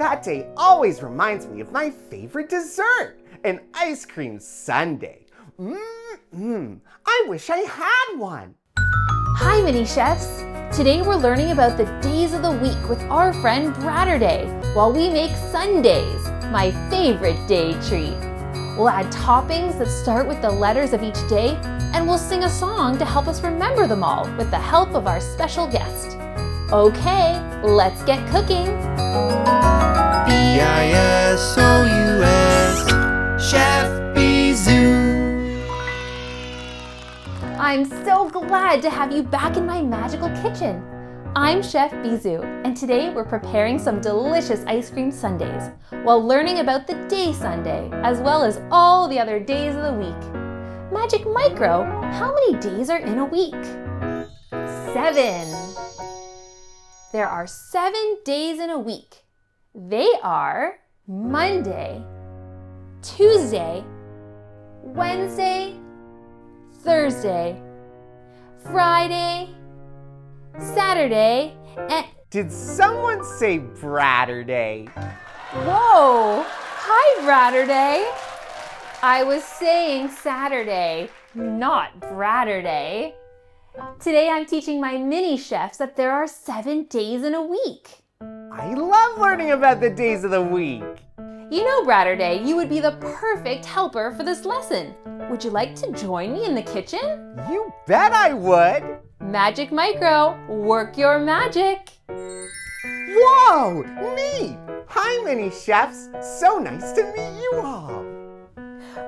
That day always reminds me of my favorite dessert, an ice cream sundae. I wish I had one. Hi, mini chefs. Today we're learning about the days of the week with our friend Bradurday while we make sundaes, my favorite day treat. We'll add toppings that start with the letters of each day, and we'll sing a song to help us remember them all with the help of our special guest. Okay, let's get cooking. Bisous, Chef Bisous. I'm so glad to have you back in my magical kitchen. I'm Chef Bisous, and today we're preparing some delicious ice cream sundaes while learning about the day Sunday, as well as all the other days of the week. Magic Micro, how many days are in a week? 7. There are 7 days in a week. They are Monday, Tuesday, Wednesday, Thursday, Friday, Saturday, and... Did someone say Bradurday? Whoa! Hi, Bradurday! I was saying Saturday, not Bradurday. Today I'm teaching my mini chefs that there are 7 days in a week. I love learning about the days of the week. You know, Bradurday, you would be the perfect helper for this lesson. Would you like to join me in the kitchen? You bet I would. Magic Micro, work your magic. Whoa, neat. Hi, mini chefs. So nice to meet you all.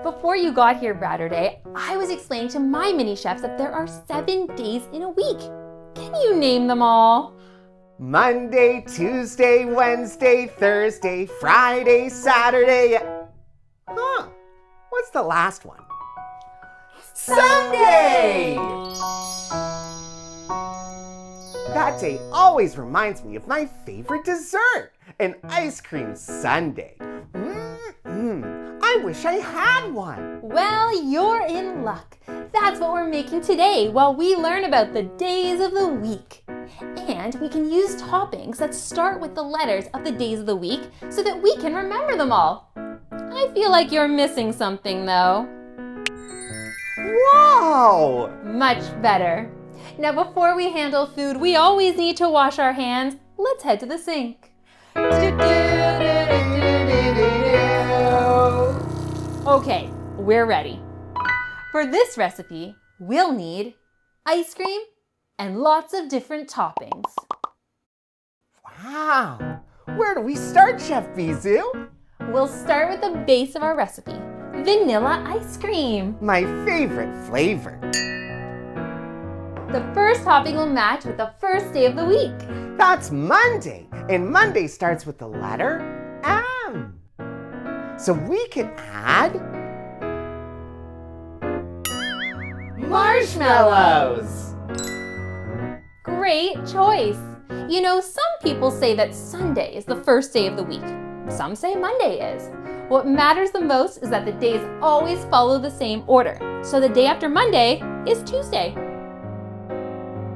Before you got here, Bradurday, I was explaining to my mini chefs that there are 7 days in a week. Can you name them all? Monday, Tuesday, Wednesday, Thursday, Friday, Saturday. Huh, what's the last one? Sunday! That day always reminds me of my favorite dessert, an ice cream sundae. I wish I had one. Well, you're in luck. That's what we're making today while we learn about the days of the week. And we can use toppings that start with the letters of the days of the week so that we can remember them all. I feel like you're missing something though. Whoa! Much better. Now before we handle food, we always need to wash our hands. Let's head to the sink. Okay, we're ready. For this recipe, we'll need ice cream and lots of different toppings. Wow! Where do we start, Chef Bisous? We'll start with the base of our recipe, vanilla ice cream. My favorite flavor. The first topping will match with the first day of the week. That's Monday, and Monday starts with the letter M. So we can add marshmallows. Great choice. You know, some people say that Sunday is the first day of the week. Some say Monday is. What matters the most is that the days always follow the same order. So the day after Monday is Tuesday.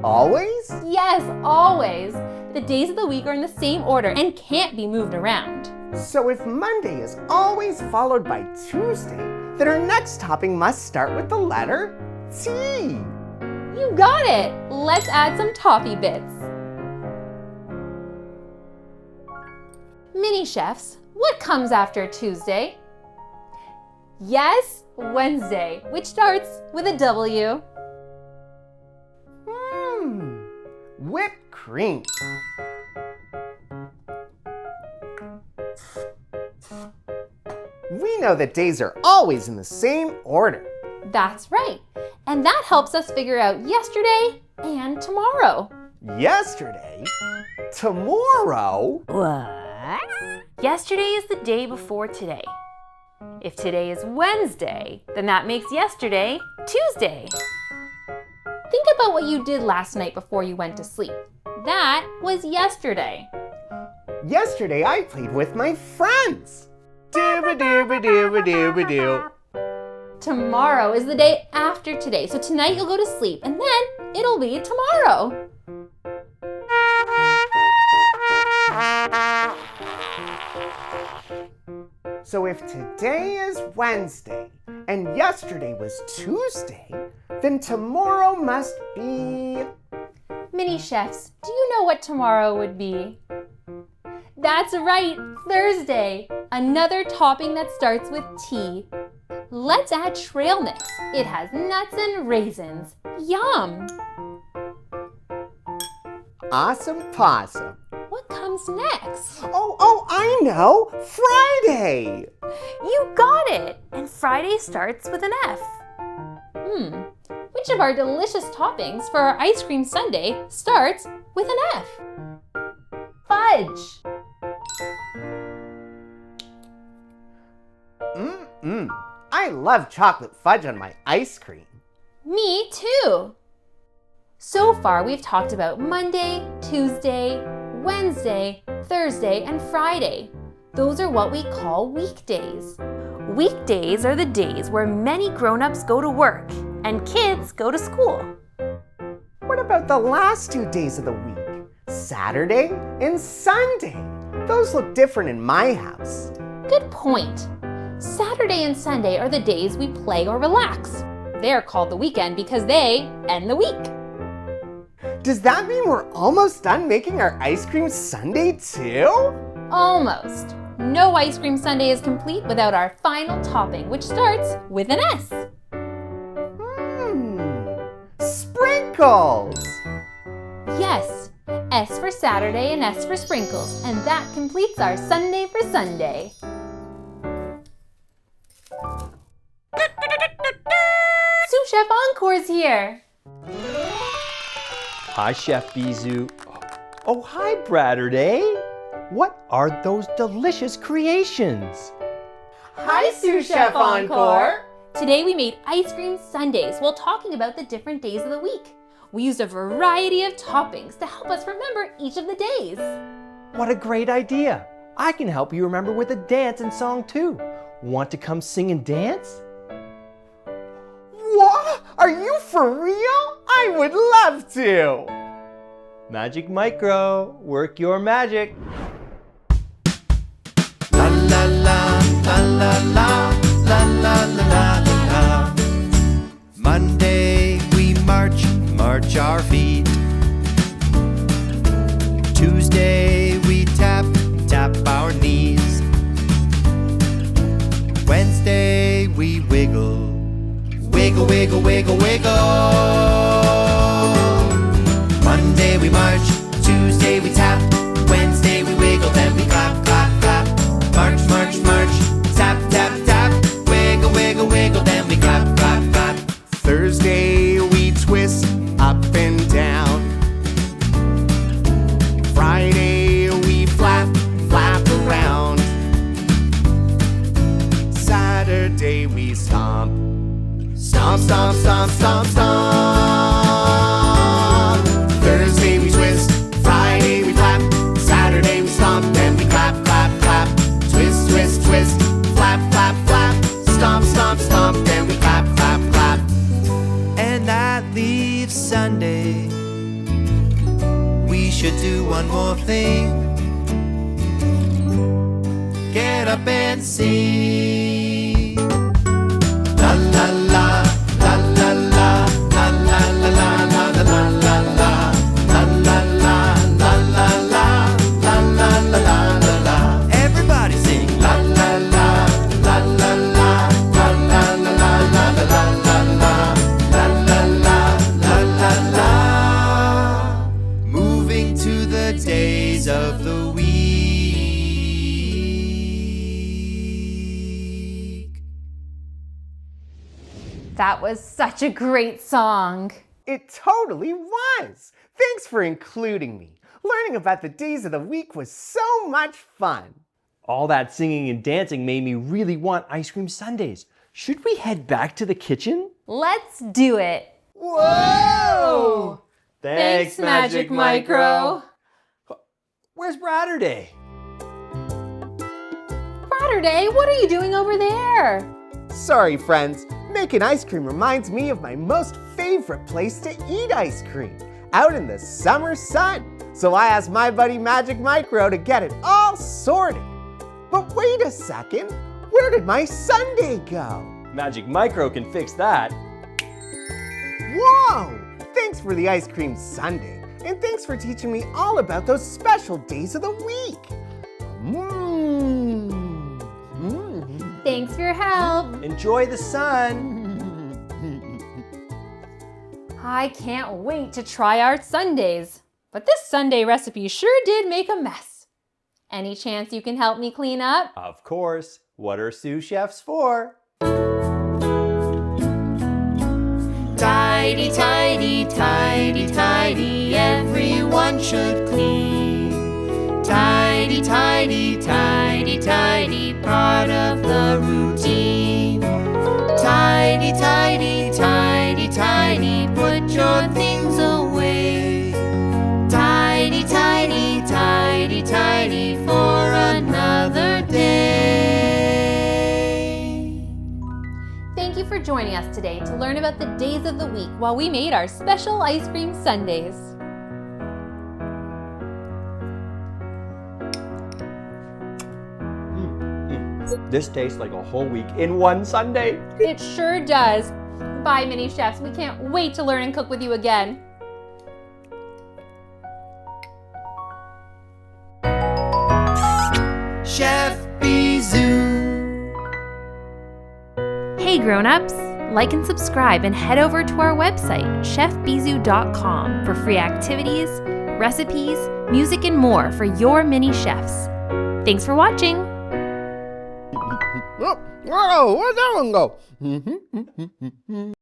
Always? Yes, always. The days of the week are in the same order and can't be moved around. So if Monday is always followed by Tuesday, then our next topping must start with the letter T. You got it! Let's add some toffee bits. Mini chefs, what comes after Tuesday? Yes, Wednesday, which starts with a W. Whipped cream. We know that days are always in the same order. That's right. And that helps us figure out yesterday and tomorrow. Yesterday? Tomorrow? What? Yesterday is the day before today. If today is Wednesday, then that makes yesterday Tuesday. Think about what you did last night before you went to sleep. That was yesterday. Yesterday I played with my friends. Dooba-dooba-dooba-dooba-doo. Tomorrow is the day after today, so tonight you'll go to sleep and then it'll be tomorrow. So if today is Wednesday and yesterday was Tuesday, then tomorrow must be... Mini chefs, do you know what tomorrow would be? That's right, Thursday, another topping that starts with T. Let's add trail mix. It has nuts and raisins. Yum! Awesome possum. What comes next? Oh, I know! Friday! You got it! And Friday starts with an F. Which of our delicious toppings for our ice cream sundae starts with an F? Fudge! I love chocolate fudge on my ice cream. Me too! So far, we've talked about Monday, Tuesday, Wednesday, Thursday, and Friday. Those are what we call weekdays. Weekdays are the days where many grown-ups go to work and kids go to school. What about the last 2 days of the week? Saturday and Sunday. Those look different in my house. Good point. Saturday and Sunday are the days we play or relax. They're called the weekend because they end the week. Does that mean we're almost done making our ice cream sundae too? Almost. No ice cream sundae is complete without our final topping, which starts with an S. Sprinkles! Yes, S for Saturday and S for sprinkles, and that completes our Sunday for Sunday. Sous Chef Encore's here. Hi, Chef Bisous. Oh, hi, Bradurday. What are those delicious creations? Hi, Sous Chef Encore! Today we made ice cream sundaes while talking about the different days of the week. We used a variety of toppings to help us remember each of the days. What a great idea. I can help you remember with a dance and song too. Want to come sing and dance? What? Are you for real? I would love to! Magic Micro, work your magic. La la la, la la la, la la la la la. Monday we march our feet. Tuesday we tap our knees. Wednesday we wiggle, wiggle, wiggle, wiggle, wiggle. Monday we march, Tuesday we tap, Wednesday we wiggle, then we clap, clap, clap. March, march, march, tap, tap, tap. Wiggle, wiggle, wiggle, then we clap, clap, clap. Thursday we twist up and down. Friday we flap, flap around. Saturday we stomp, stomp, stomp, stomp, stomp, stomp. Thursday we twist, Friday we clap, Saturday we stomp, then we clap, clap, clap. Twist, twist, twist, flap, flap, flap. Stomp, stomp, stomp, then we clap, clap, clap. And that leaves Sunday. We should do one more thing. Get up and sing. La la la, la la la, la la la la la la la la la, la la la, la la la, la la la la la la. Everybody sing. La la la, la la la, la la la la la la la la, la la la, la la la. Moving to the days of the week. That was such a great song. It totally was! Thanks for including me. Learning about the days of the week was so much fun. All that singing and dancing made me really want ice cream sundaes. Should we head back to the kitchen? Let's do it. Whoa! Thanks, Magic Micro. Where's Bradurday? Bradurday, what are you doing over there? Sorry, friends. Making ice cream reminds me of my most favorite place to eat ice cream, out in the summer sun. So I asked my buddy Magic Micro to get it all sorted. But wait a second. Where did my sundae go? Magic Micro can fix that. Whoa! Thanks for the ice cream sundae, and thanks for teaching me all about those special days of the week. Thanks for your help. Enjoy the sun. I can't wait to try our sundaes. But this sundae recipe sure did make a mess. Any chance you can help me clean up? Of course. What are sous chefs for? Tidy, tidy, tidy, tidy, everyone should clean. Tidy, tidy, tidy, tidy, part of the routine. Tidy, tidy, tidy, tidy, put your things away. Tidy, tidy, tidy, tidy, for another day. Thank you for joining us today to learn about the days of the week while we made our special ice cream sundaes. This tastes like a whole week in one sundae. It sure does. Bye, mini chefs. We can't wait to learn and cook with you again. Chef Bisous. Hey grown-ups, like and subscribe and head over to our website, chefbisous.com, for free activities, recipes, music, and more for your mini chefs. Thanks for watching. Oh, where'd that one go?